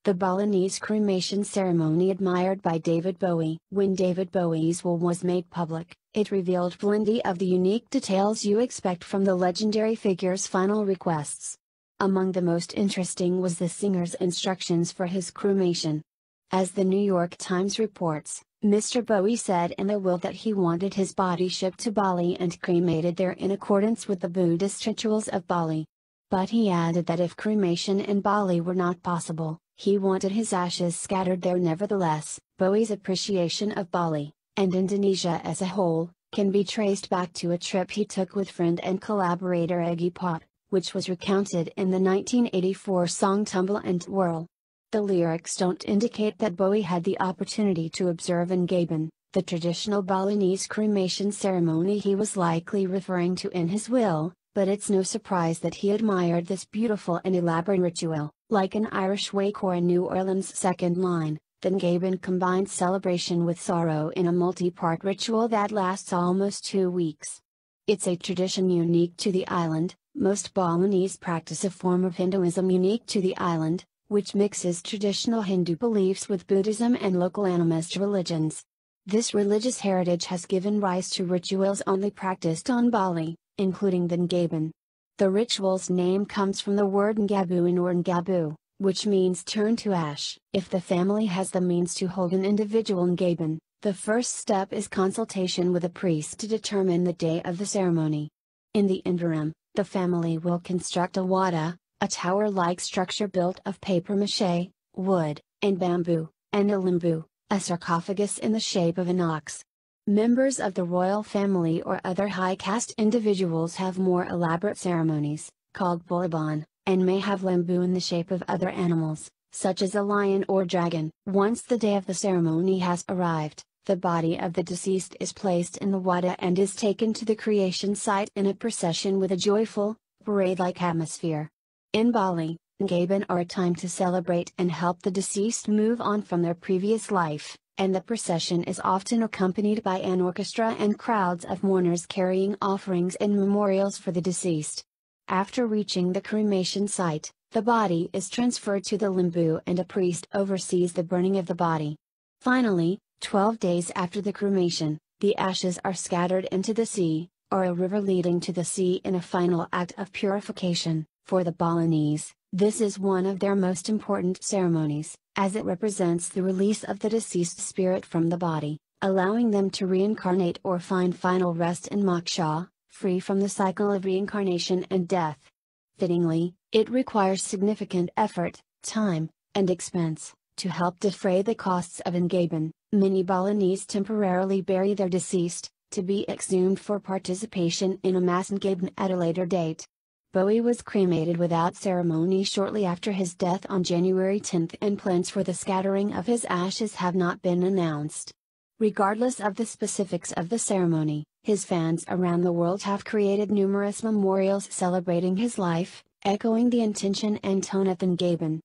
The Balinese cremation ceremony admired by David Bowie. When David Bowie's will was made public, it revealed plenty of the unique details you expect from the legendary figure's final requests. Among the most interesting was the singer's instructions for his cremation. As the New York Times reports, Mr. Bowie said in the will that he wanted his body shipped to Bali and cremated there in accordance with the Buddhist rituals of Bali. But he added that if cremation in Bali were not possible, he wanted his ashes scattered there nevertheless. Bowie's appreciation of Bali, and Indonesia as a whole, can be traced back to a trip he took with friend and collaborator Iggy Pop, which was recounted in the 1984 song Tumble and Twirl. The lyrics don't indicate that Bowie had the opportunity to observe Ngaben, the traditional Balinese cremation ceremony he was likely referring to in his will, but it's no surprise that he admired this beautiful and elaborate ritual. Like an Irish wake or a New Orleans second line, the Ngaben combines celebration with sorrow in a multi-part ritual that lasts almost 2 weeks. It's a tradition unique to the island. Most Balinese practice a form of Hinduism unique to the island, which mixes traditional Hindu beliefs with Buddhism and local animist religions. This religious heritage has given rise to rituals only practiced on Bali, including the Ngaben. The ritual's name comes from the word Ngabuin or Ngabu, which means turn to ash. If the family has the means to hold an individual Ngaben, the first step is consultation with a priest to determine the day of the ceremony. In the interim, the family will construct a wada, a tower-like structure built of papier-mâché, wood, and bamboo, and a limbu, a sarcophagus in the shape of an ox. Members of the royal family or other high caste individuals have more elaborate ceremonies, called bulaban, and may have limbu in the shape of other animals, such as a lion or dragon. Once the day of the ceremony has arrived, the body of the deceased is placed in the wada and is taken to the cremation site in a procession with a joyful, parade-like atmosphere. In Bali, Ngaben are a time to celebrate and help the deceased move on from their previous life, and the procession is often accompanied by an orchestra and crowds of mourners carrying offerings and memorials for the deceased. After reaching the cremation site, the body is transferred to the limbu and a priest oversees the burning of the body. Finally, 12 days after the cremation, the ashes are scattered into the sea, or a river leading to the sea in a final act of purification. For the Balinese, this is one of their most important ceremonies, as it represents the release of the deceased spirit from the body, allowing them to reincarnate or find final rest in moksha, free from the cycle of reincarnation and death. Fittingly, it requires significant effort, time, and expense. To help defray the costs of Ngaben, many Balinese temporarily bury their deceased, to be exhumed for participation in a mass Ngaben at a later date. Bowie was cremated without ceremony shortly after his death on January 10 and plans for the scattering of his ashes have not been announced. Regardless of the specifics of the ceremony, his fans around the world have created numerous memorials celebrating his life, echoing the intention and tone of the Ngaben.